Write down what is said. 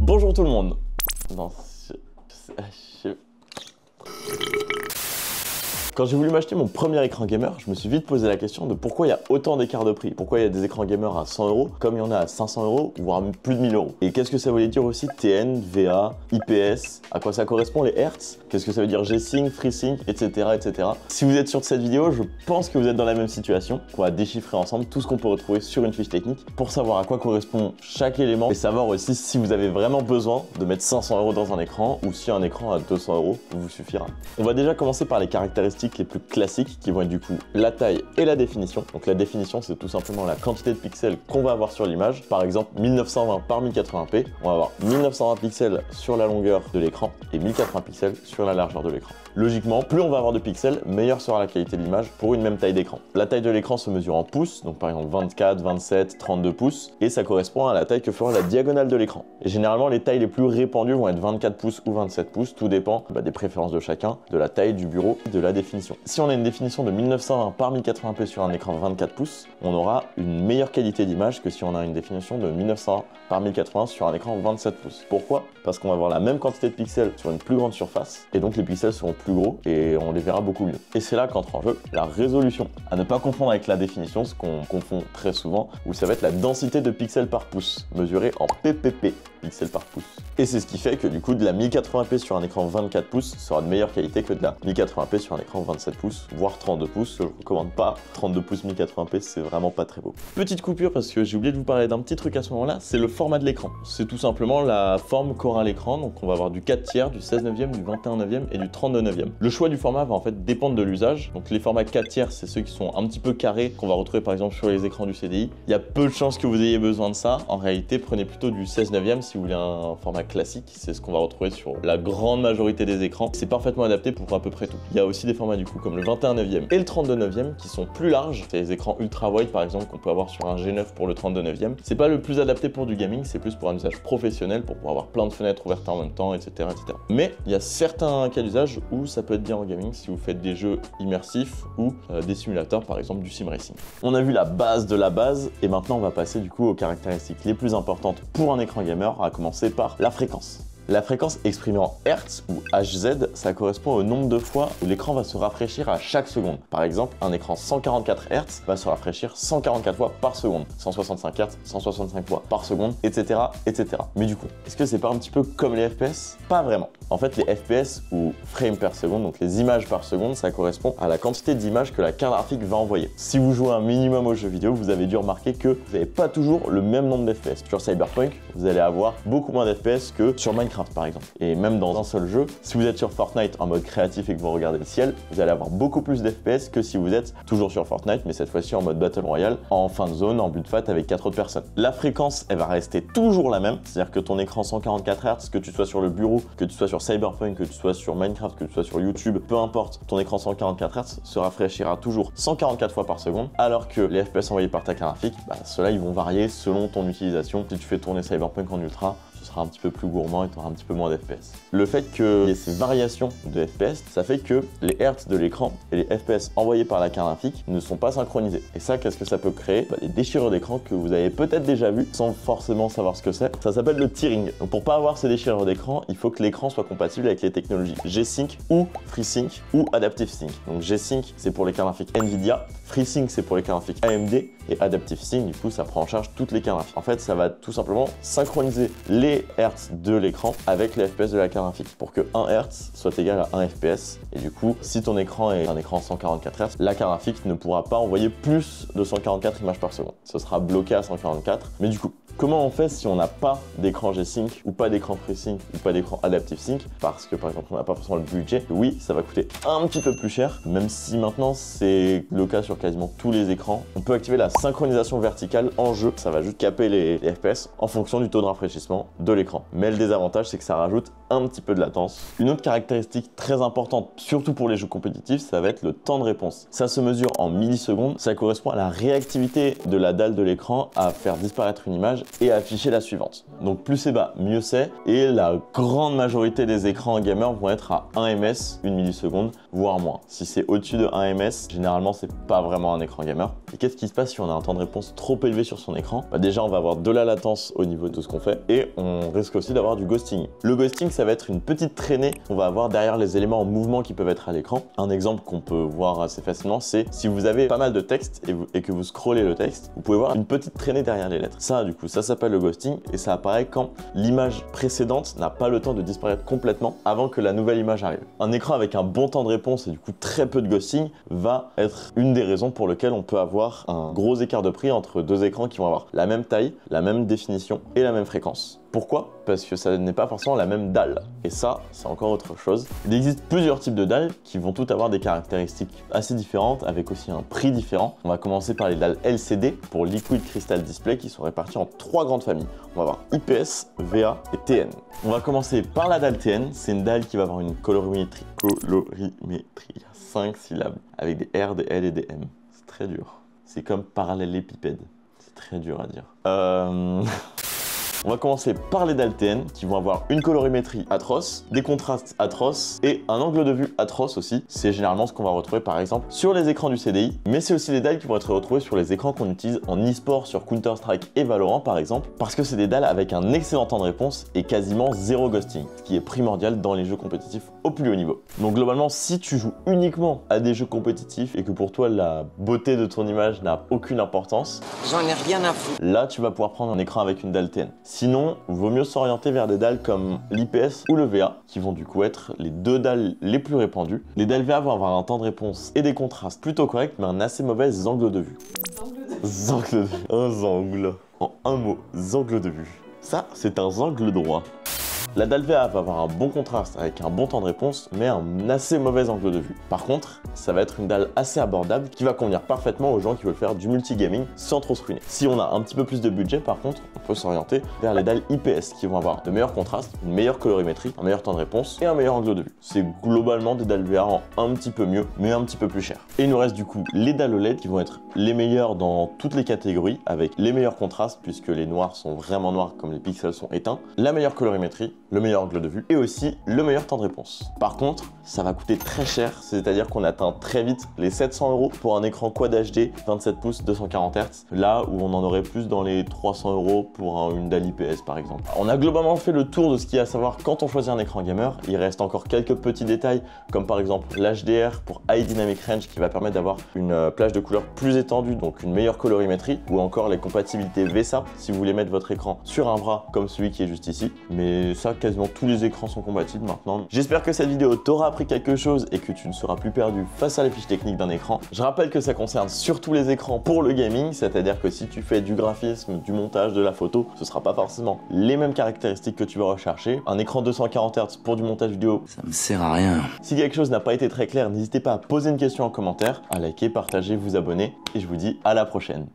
Bonjour tout le monde. Non, Quand j'ai voulu m'acheter mon premier écran gamer, je me suis vite posé la question de pourquoi il y a autant d'écart de prix. Pourquoi il y a des écrans gamer à 100 € comme il y en a à 500 €, voire plus de 1000 €. Et qu'est-ce que ça voulait dire aussi TN, VA, IPS, à quoi ça correspond les Hertz, qu'est-ce que ça veut dire G-Sync, FreeSync, etc., etc. Si vous êtes sur cette vidéo, je pense que vous êtes dans la même situation. On va déchiffrer ensemble tout ce qu'on peut retrouver sur une fiche technique pour savoir à quoi correspond chaque élément et savoir aussi si vous avez vraiment besoin de mettre 500 € dans un écran ou si un écran à 200 € vous suffira. On va déjà commencer par les caractéristiques les plus classiques qui vont être du coup la taille et la définition. Donc la définition, c'est tout simplement la quantité de pixels qu'on va avoir sur l'image. Par exemple 1920 par 1080p, on va avoir 1920 pixels sur la longueur de l'écran et 1080 pixels sur la largeur de l'écran. Logiquement, plus on va avoir de pixels, meilleure sera la qualité de l'image pour une même taille d'écran. La taille de l'écran se mesure en pouces, donc par exemple 24, 27, 32 pouces, et ça correspond à la taille que fera la diagonale de l'écran. Et généralement, les tailles les plus répandues vont être 24 pouces ou 27 pouces, tout dépend des préférences de chacun, de la taille du bureau et de la définition. Si on a une définition de 1920 par 1080p sur un écran 24 pouces, on aura une meilleure qualité d'image que si on a une définition de 1920 par 1080 sur un écran 27 pouces. Pourquoi? Parce qu'on va avoir la même quantité de pixels sur une plus grande surface, et donc les pixels seront plus gros et on les verra beaucoup mieux. Et c'est là qu'entre en jeu la résolution. À ne pas confondre avec la définition, ce qu'on confond très souvent, où ça va être la densité de pixels par pouce, mesurée en PPP, pixels par pouce. Et c'est ce qui fait que du coup de la 1080p sur un écran 24 pouces sera de meilleure qualité que de la 1080p sur un écran 27 pouces, voire 32 pouces. Je ne recommande pas 32 pouces 1080p, c'est vraiment pas très beau. Petite coupure parce que j'ai oublié de vous parler d'un petit truc à ce moment-là, c'est le format de l'écran. C'est tout simplement la forme qu'aura l'écran, donc on va avoir du 4/3, du 16/9, du 21/9 et du 32/9. Le choix du format va en fait dépendre de l'usage. Donc les formats 4/3, c'est ceux qui sont un petit peu carrés, qu'on va retrouver par exemple sur les écrans du CDI. Il y a peu de chances que vous ayez besoin de ça. En réalité, prenez plutôt du 16/9 si vous voulez un format classique. C'est ce qu'on va retrouver sur la grande majorité des écrans. C'est parfaitement adapté pour à peu près tout. Il y a aussi des formats du coup comme le 21/9 et le 32/9 qui sont plus larges. C'est les écrans ultra wide par exemple qu'on peut avoir sur un G9 pour le 32/9. C'est pas le plus adapté pour du gaming, c'est plus pour un usage professionnel, pour pouvoir avoir plein de fenêtres ouvertes en même temps, etc., etc. Mais il y a certains cas d'usage où ça peut être bien en gaming si vous faites des jeux immersifs ou des simulateurs, par exemple du sim racing. On a vu la base de la base et maintenant on va passer du coup aux caractéristiques les plus importantes pour un écran gamer, à commencer par la fréquence. La fréquence exprimée en Hertz ou Hz, ça correspond au nombre de fois où l'écran va se rafraîchir à chaque seconde. Par exemple, un écran 144 Hz va se rafraîchir 144 fois par seconde, 165 Hz, 165 fois par seconde, etc., etc. Mais du coup, est-ce que c'est pas un petit peu comme les FPS? Pas vraiment. En fait, les FPS ou frames per seconde, donc les images par seconde, ça correspond à la quantité d'images que la carte graphique va envoyer. Si vous jouez un minimum aux jeux vidéo, vous avez dû remarquer que vous n'avez pas toujours le même nombre d'FPS. Sur Cyberpunk, vous allez avoir beaucoup moins d'FPS que sur Minecraft par exemple. Et même dans un seul jeu, si vous êtes sur Fortnite en mode créatif et que vous regardez le ciel, vous allez avoir beaucoup plus d'FPS que si vous êtes toujours sur Fortnite, mais cette fois-ci en mode Battle Royale, en fin de zone, en but de fight avec 4 autres personnes. La fréquence, elle va rester toujours la même, c'est-à-dire que ton écran 144 Hz, que tu sois sur le bureau, que tu sois sur Cyberpunk, que tu sois sur Minecraft, que tu sois sur YouTube, peu importe, ton écran 144 Hz se rafraîchira toujours 144 fois par seconde, alors que les FPS envoyés par ta carte graphique, ceux-là ils vont varier selon ton utilisation. Si tu fais tourner Cyberpunk en ultra, ce sera un petit peu plus gourmand et tu auras un petit peu moins d'FPS. Le fait qu'il y ait ces variations de FPS, ça fait que les Hertz de l'écran et les FPS envoyés par la carte graphique ne sont pas synchronisés. Et ça, qu'est-ce que ça peut créer? Des déchirures d'écran que vous avez peut-être déjà vu sans forcément savoir ce que c'est. Ça s'appelle le tearing. Donc pour pas avoir ces déchirures d'écran, il faut que l'écran soit compatible avec les technologies G-Sync ou FreeSync ou Adaptive Sync. Donc G-Sync, c'est pour les cartes graphiques Nvidia, FreeSync, c'est pour les cartes graphiques AMD, et Adaptive Sync, du coup, ça prend en charge toutes les cartes graphiques. En fait, ça va tout simplement synchroniser les Hertz de l'écran avec les FPS de la carte graphique pour que 1 Hertz soit égal à 1 FPS. Et du coup, si ton écran est un écran 144 Hz, la carte graphique ne pourra pas envoyer plus de 144 images par seconde. Ce sera bloqué à 144. Mais du coup, comment on fait si on n'a pas d'écran G-Sync ou pas d'écran FreeSync ou pas d'écran Adaptive Sync? Parce que par exemple, on n'a pas forcément le budget. Oui, ça va coûter un petit peu plus cher, même si maintenant c'est le cas sur quasiment tous les écrans. On peut activer la synchronisation verticale en jeu. Ça va juste caper les FPS en fonction du taux de rafraîchissement de l'écran. Mais le désavantage, c'est que ça rajoute un petit peu de latence. Une autre caractéristique très importante, surtout pour les jeux compétitifs, ça va être le temps de réponse. Ça se mesure en millisecondes. Ça correspond à la réactivité de la dalle de l'écran à faire disparaître une image et à afficher la suivante. Donc plus c'est bas, mieux c'est. Et la grande majorité des écrans gamer vont être à 1 ms, 1 milliseconde, voire moins. Si c'est au-dessus de 1 ms, généralement c'est pas vraiment un écran gamer. Et qu'est-ce qui se passe si on a un temps de réponse trop élevé sur son écran? Déjà, on va avoir de la latence au niveau de ce qu'on fait et on risque aussi d'avoir du ghosting. Le ghosting, ça va être une petite traînée qu'on va avoir derrière les éléments en mouvement qui peuvent être à l'écran. Un exemple qu'on peut voir assez facilement, c'est si vous avez pas mal de texte et que vous scrollez le texte, vous pouvez voir une petite traînée derrière les lettres. Ça, du coup, ça s'appelle le ghosting et ça apparaît quand l'image précédente n'a pas le temps de disparaître complètement avant que la nouvelle image arrive. Un écran avec un bon temps de réponse et du coup très peu de ghosting va être une des raisons pour lesquelles on peut avoir un gros écart de prix entre deux écrans qui vont avoir la même taille, la même définition et la même fréquence. Pourquoi? Parce que ça n'est pas forcément la même dalle. Et ça, c'est encore autre chose. Il existe plusieurs types de dalles qui vont toutes avoir des caractéristiques assez différentes avec aussi un prix différent. On va commencer par les dalles LCD pour Liquid Crystal Display qui sont réparties en 3 grandes familles. On va avoir IPS, VA et TN. On va commencer par la dalle TN. C'est une dalle qui va avoir une colorimétrie. Il y a 5 syllabes avec des R, des L et des M. C'est très dur. C'est comme parallélépipède. C'est très dur à dire. On va commencer par les dalles TN qui vont avoir une colorimétrie atroce, des contrastes atroces et un angle de vue atroce aussi. C'est généralement ce qu'on va retrouver par exemple sur les écrans du CDI, mais c'est aussi des dalles qui vont être retrouvées sur les écrans qu'on utilise en e-sport sur Counter-Strike et Valorant par exemple, parce que c'est des dalles avec un excellent temps de réponse et quasiment zéro ghosting, ce qui est primordial dans les jeux compétitifs au plus haut niveau. Donc globalement, si tu joues uniquement à des jeux compétitifs et que pour toi la beauté de ton image n'a aucune importance, j'en ai rien à foutre. Là, tu vas pouvoir prendre un écran avec une dalle TN. Sinon, il vaut mieux s'orienter vers des dalles comme l'IPS ou le VA, qui vont du coup être les deux dalles les plus répandues. Les dalles VA vont avoir un temps de réponse et des contrastes plutôt corrects, mais un assez mauvais angle de vue. Angle de vue. Un angle. En un mot, angle de vue. Ça, c'est un angle droit. La dalle VA va avoir un bon contraste avec un bon temps de réponse, mais un assez mauvais angle de vue. Par contre, ça va être une dalle assez abordable qui va convenir parfaitement aux gens qui veulent faire du multigaming sans trop se ruiner. Si on a un petit peu plus de budget, par contre, on peut s'orienter vers les dalles IPS qui vont avoir de meilleurs contrastes, une meilleure colorimétrie, un meilleur temps de réponse et un meilleur angle de vue. C'est globalement des dalles VR en un petit peu mieux, mais un petit peu plus cher. Et il nous reste du coup les dalles OLED qui vont être les meilleures dans toutes les catégories, avec les meilleurs contrastes puisque les noirs sont vraiment noirs comme les pixels sont éteints, la meilleure colorimétrie, le meilleur angle de vue et aussi le meilleur temps de réponse. Par contre, ça va coûter très cher, c'est-à-dire qu'on atteint très vite les 700 € pour un écran Quad HD 27 pouces 240 Hz, là où on en aurait plus dans les 300 € pour une dalle IPS par exemple. On a globalement fait le tour de ce qu'il y a à savoir quand on choisit un écran gamer. Il reste encore quelques petits détails comme par exemple l'HDR pour High Dynamic Range qui va permettre d'avoir une plage de couleurs plus étendue, donc une meilleure colorimétrie, ou encore les compatibilités VESA si vous voulez mettre votre écran sur un bras comme celui qui est juste ici. Mais ça, quasiment tous les écrans sont compatibles maintenant. J'espère que cette vidéo t'aura appris quelque chose et que tu ne seras plus perdu face à les fiches techniques d'un écran. Je rappelle que ça concerne surtout les écrans pour le gaming, c'est-à-dire que si tu fais du graphisme, du montage, de la photo, ce sera pas forcément les mêmes caractéristiques que tu vas rechercher. Un écran 240 Hz pour du montage vidéo, ça me sert à rien. Si quelque chose n'a pas été très clair, n'hésitez pas à poser une question en commentaire, à liker, partager, vous abonner et je vous dis à la prochaine.